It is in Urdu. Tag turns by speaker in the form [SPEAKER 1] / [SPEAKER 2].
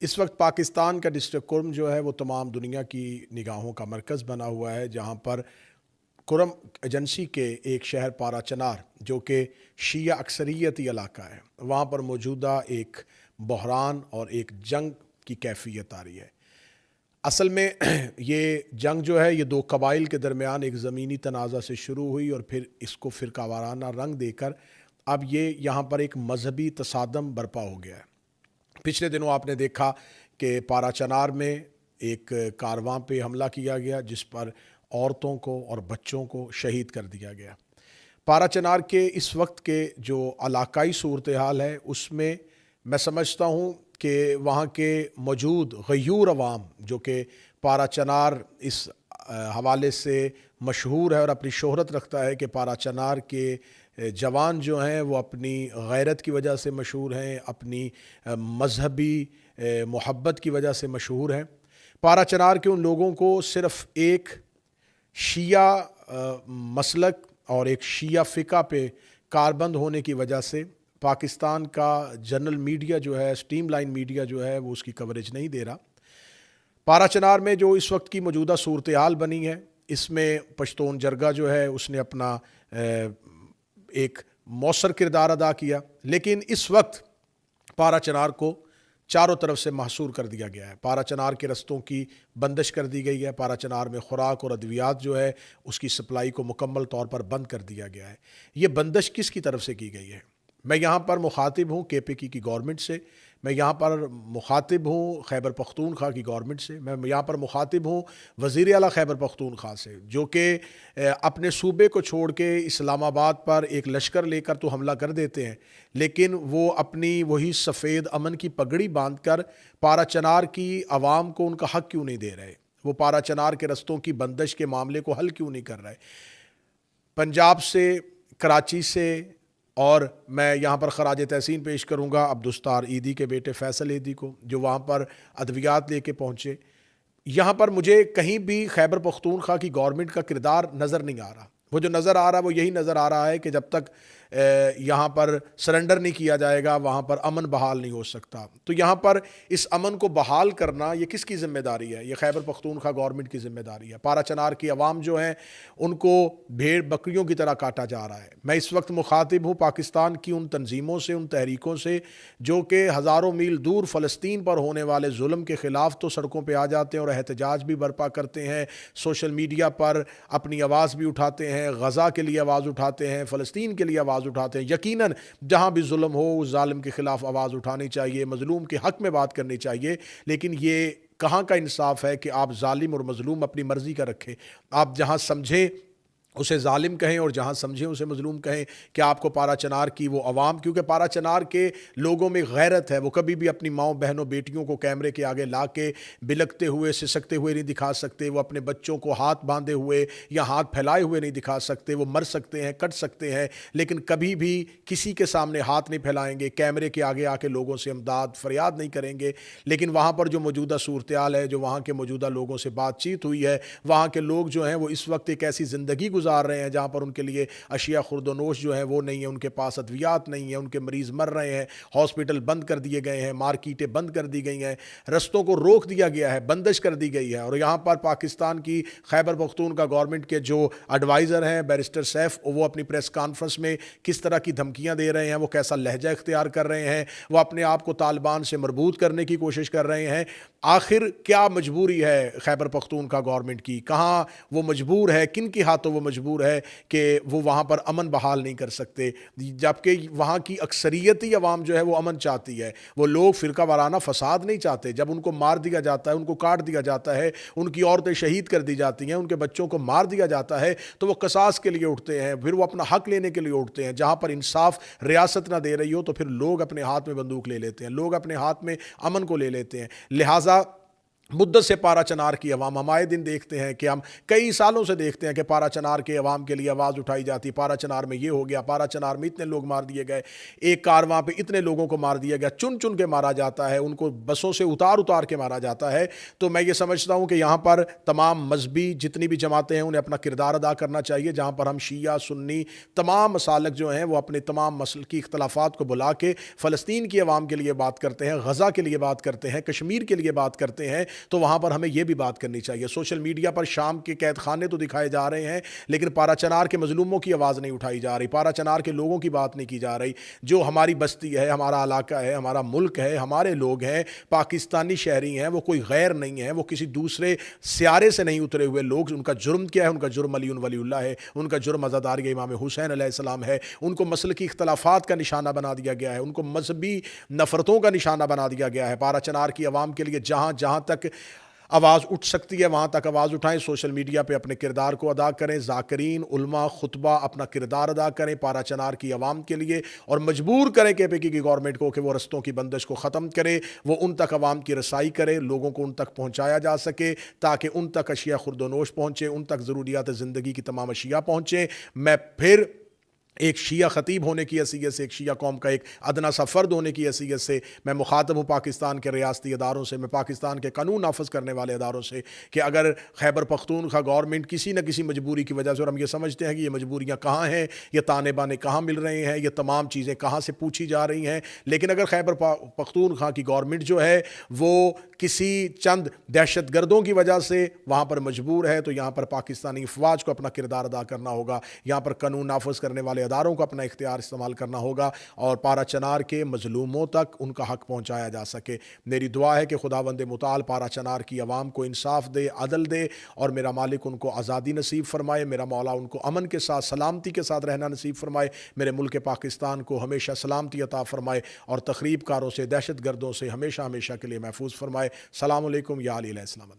[SPEAKER 1] اس وقت پاکستان کا ڈسٹرکٹ کرم جو ہے وہ تمام دنیا کی نگاہوں کا مرکز بنا ہوا ہے، جہاں پر کرم ایجنسی کے ایک شہر پارا چنار جو کہ شیعہ اکثریتی علاقہ ہے، وہاں پر موجودہ ایک بحران اور ایک جنگ کی کیفیت آ رہی ہے۔ اصل میں یہ جنگ جو ہے یہ دو قبائل کے درمیان ایک زمینی تنازع سے شروع ہوئی اور پھر اس کو فرقہ وارانہ رنگ دے کر اب یہ یہاں پر ایک مذہبی تصادم برپا ہو گیا ہے۔ پچھلے دنوں آپ نے دیکھا کہ پارا چنار میں ایک کارواں پہ حملہ کیا گیا جس پر عورتوں کو اور بچوں کو شہید کر دیا گیا۔ پارا چنار کے اس وقت کے جو علاقائی صورتحال ہے اس میں میں سمجھتا ہوں کہ وہاں کے موجود غیور عوام جو کہ پارا چنار اس حوالے سے مشہور ہے اور اپنی شہرت رکھتا ہے کہ پارا چنار کے جوان جو ہیں وہ اپنی غیرت کی وجہ سے مشہور ہیں، اپنی مذہبی محبت کی وجہ سے مشہور ہیں۔ پارا چنار کے ان لوگوں کو صرف ایک شیعہ مسلک اور ایک شیعہ فقہ پہ کاربند ہونے کی وجہ سے پاکستان کا جنرل میڈیا جو ہے، سٹریم لائن میڈیا جو ہے وہ اس کی کوریج نہیں دے رہا۔ پارا چنار میں جو اس وقت کی موجودہ صورتحال بنی ہے اس میں پشتون جرگہ جو ہے اس نے اپنا ایک مؤثر کردار ادا کیا، لیکن اس وقت پارا چنار کو چاروں طرف سے محصور کر دیا گیا ہے۔ پارا چنار کے رستوں کی بندش کر دی گئی ہے، پارا چنار میں خوراک اور ادویات جو ہے اس کی سپلائی کو مکمل طور پر بند کر دیا گیا ہے۔ یہ بندش کس کی طرف سے کی گئی ہے؟ میں یہاں پر مخاطب ہوں KPK کی گورنمنٹ سے، میں یہاں پر مخاطب ہوں خیبر پختونخوا کی گورنمنٹ سے، میں یہاں پر مخاطب ہوں وزیر اعلیٰ خیبر پختونخوا سے، جو کہ اپنے صوبے کو چھوڑ کے اسلام آباد پر ایک لشکر لے کر تو حملہ کر دیتے ہیں، لیکن وہ اپنی وہی سفید امن کی پگڑی باندھ کر پارا چنار کی عوام کو ان کا حق کیوں نہیں دے رہے؟ وہ پارا چنار کے رستوں کی بندش کے معاملے کو حل کیوں نہیں کر رہے؟ پنجاب سے، کراچی سے، اور میں یہاں پر خراج تحسین پیش کروں گا عبدالستار ایدھی کے بیٹے فیصل ایدھی کو جو وہاں پر ادویات لے کے پہنچے۔ یہاں پر مجھے کہیں بھی خیبر پختونخوا کی گورنمنٹ کا کردار نظر نہیں آ رہا۔ وہ جو نظر آ رہا ہے وہ یہی نظر آ رہا ہے کہ جب تک یہاں پر سرنڈر نہیں کیا جائے گا وہاں پر امن بحال نہیں ہو سکتا۔ تو یہاں پر اس امن کو بحال کرنا یہ کس کی ذمہ داری ہے؟ یہ خیبر پختونخوا گورنمنٹ کی ذمہ داری ہے۔ پارا چنار کی عوام جو ہیں ان کو بھیڑ بکریوں کی طرح کاٹا جا رہا ہے۔ میں اس وقت مخاطب ہوں پاکستان کی ان تنظیموں سے، ان تحریکوں سے جو کہ ہزاروں میل دور فلسطین پر ہونے والے ظلم کے خلاف تو سڑکوں پہ آ جاتے ہیں اور احتجاج بھی برپا کرتے ہیں، سوشل میڈیا پر اپنی آواز بھی اٹھاتے ہیں، غزہ کے لیے آواز اٹھاتے ہیں، فلسطین کے لیے آواز اٹھاتے ہیں۔ یقیناً جہاں بھی ظلم ہو اس ظالم کے خلاف آواز اٹھانی چاہیے، مظلوم کے حق میں بات کرنی چاہیے، لیکن یہ کہاں کا انصاف ہے کہ آپ ظالم اور مظلوم اپنی مرضی کا رکھیں؟ آپ جہاں سمجھیں اسے ظالم کہیں اور جہاں سمجھیں اسے مظلوم کہیں۔ کہ آپ کو پارا چنار کی وہ عوام، کیونکہ پارا چنار کے لوگوں میں غیرت ہے، وہ کبھی بھی اپنی ماؤں بہنوں بیٹیوں کو کیمرے کے آگے لا کے بلکتے ہوئے سسکتے ہوئے نہیں دکھا سکتے، وہ اپنے بچوں کو ہاتھ باندھے ہوئے یا ہاتھ پھیلائے ہوئے نہیں دکھا سکتے۔ وہ مر سکتے ہیں، کٹ سکتے ہیں، لیکن کبھی بھی کسی کے سامنے ہاتھ نہیں پھیلائیں گے، کیمرے کے آگے آ کے لوگوں سے امداد فریاد نہیں کریں گے۔ لیکن وہاں پر جو موجودہ صورتحال ہے، جو وہاں کے موجودہ لوگوں سے بات چیت ہوئی ہے، وہاں کے لوگ جو ہیں وہ اس وقت ایک ایسی زندگی گزار رہے ہیں جہاں پر ان کے لیے اشیاء خورد و نوش جو ہیں وہ نہیں ہیں، ان کے پاس ادویات نہیں ہیں، ان کے مریض مر رہے ہیں، ہاسپٹل بند کر دیے گئے ہیں، مارکیٹیں بند کر دی گئی ہیں، رستوں کو روک دیا گیا ہے، بندش کر دی گئی ہے۔ اور یہاں پر پاکستان کی خیبر پختونخوا گورنمنٹ کے جو ایڈوائزر ہیں بیرسٹر سیف، وہ اپنی پریس کانفرنس میں کس طرح کی دھمکیاں دے رہے ہیں، وہ کیسا لہجہ اختیار کر رہے ہیں، وہ اپنے آپ کو طالبان سے مربوط کرنے کی کوشش کر رہے ہیں۔ آخر کیا مجبوری ہے خیبر پختونخوا گورنمنٹ کی؟ کہاں وہ مجبور ہے؟ کن کے ہاتھوں وہ مجبور ہے کہ وہ وہاں پر امن بحال نہیں کر سکتے؟ جبکہ وہاں کی اکثریتی عوام جو ہے وہ امن چاہتی ہے، وہ لوگ فرقہ وارانہ فساد نہیں چاہتے۔ جب ان کو مار دیا جاتا ہے، ان کو کاٹ دیا جاتا ہے، ان کی عورتیں شہید کر دی جاتی ہیں، ان کے بچوں کو مار دیا جاتا ہے، تو وہ قصاص کے لیے اٹھتے ہیں، پھر وہ اپنا حق لینے کے لیے اٹھتے ہیں۔ جہاں پر انصاف ریاست نہ دے رہی ہو تو پھر لوگ اپنے ہاتھ میں بندوق لے لیتے ہیں، لوگ اپنے ہاتھ میں امن کو لے لیتے ہیں۔ لہٰذا مدت سے پارا چنار کی عوام ہم آئے دن دیکھتے ہیں کہ ہم کئی سالوں سے دیکھتے ہیں کہ پارا چنار کے عوام کے لیے آواز اٹھائی جاتی، پارا چنار میں یہ ہو گیا، پارا چنار میں اتنے لوگ مار دیے گئے، ایک کارواں پہ اتنے لوگوں کو مار دیا گیا، چن چن کے مارا جاتا ہے، ان کو بسوں سے اتار اتار کے مارا جاتا ہے۔ تو میں یہ سمجھتا ہوں کہ یہاں پر تمام مذہبی جتنی بھی جماعتیں ہیں انہیں اپنا کردار ادا کرنا چاہیے، جہاں پر ہم شیعہ سنی تمام مسالک جو ہیں وہ اپنے تمام مسلکی اختلافات کو بلا کے فلسطین کی عوام کے لیے بات کرتے ہیں، غزہ کے لیے بات کرتے ہیں، کشمیر کے لیے بات کرتے ہیں، تو وہاں پر ہمیں یہ بھی بات کرنی چاہیے۔ سوشل میڈیا پر شام کے قید خانے تو دکھائے جا رہے ہیں، لیکن پارا چنار کے مظلوموں کی آواز نہیں اٹھائی جا رہی، پارا چنار کے لوگوں کی بات نہیں کی جا رہی، جو ہماری بستی ہے، ہمارا علاقہ ہے، ہمارا ملک ہے، ہمارے لوگ ہیں، پاکستانی شہری ہیں، وہ کوئی غیر نہیں ہے، وہ کسی دوسرے سیارے سے نہیں اترے ہوئے لوگ۔ ان کا جرم کیا ہے؟ ان کا جرم علی ولی اللہ ہے، ان کا جرم عزاداری امام حسین علیہ السلام ہے، ان کو مسلکی اختلافات کا نشانہ بنا دیا گیا ہے، ان کو مذہبی نفرتوں کا نشانہ بنا دیا گیا ہے۔ پارا چنار کی عوام کے لیے جہاں جہاں تک آواز اٹھ سکتی ہے وہاں تک آواز اٹھائیں، سوشل میڈیا پہ اپنے کردار کو ادا کریں، ذاکرین علماء خطبہ اپنا کردار ادا کریں پارا چنار کی عوام کے لیے، اور مجبور کریں کہ پی کی گورنمنٹ کو کہ وہ رستوں کی بندش کو ختم کرے، وہ ان تک عوام کی رسائی کرے، لوگوں کو ان تک پہنچایا جا سکے تاکہ ان تک اشیاء خورد و نوش پہنچے، ان تک ضروریات زندگی کی تمام اشیاء پہنچیں۔ میں پھر ایک شیعہ خطیب ہونے کی حیثیت سے، ایک شیعہ قوم کا ایک ادنا سا فرد ہونے کی حیثیت سے میں مخاطب ہوں پاکستان کے ریاستی اداروں سے، میں پاکستان کے قانون نافذ کرنے والے اداروں سے، کہ اگر خیبر پختونخوا گورنمنٹ کسی نہ کسی مجبوری کی وجہ سے، اور ہم یہ سمجھتے ہیں کہ یہ مجبوریاں کہاں ہیں، یہ تانے بانے کہاں مل رہے ہیں، یہ تمام چیزیں کہاں سے پوچھی جا رہی ہیں، لیکن اگر خیبر پختونخوا کی گورنمنٹ جو ہے وہ کسی چند دہشت گردوں کی وجہ سے وہاں پر مجبور ہے، تو یہاں پر پاکستانی افواج کو اپنا کردار ادا کرنا ہوگا، یہاں پر قانون نافذ کرنے والے اداروں کو اپنا اختیار استعمال کرنا ہوگا، اور پارا چنار کے مظلوموں تک ان کا حق پہنچایا جا سکے۔ میری دعا ہے کہ خداوند متعال پارا چنار کی عوام کو انصاف دے، عدل دے، اور میرا مالک ان کو آزادی نصیب فرمائے، میرا مولا ان کو امن کے ساتھ سلامتی کے ساتھ رہنا نصیب فرمائے، میرے ملک پاکستان کو ہمیشہ سلامتی عطا فرمائے، اور تخریب کاروں سے، دہشت گردوں سے ہمیشہ ہمیشہ کے لیے محفوظ فرمائے۔ السلام علیکم، یا علی علیہ السلام۔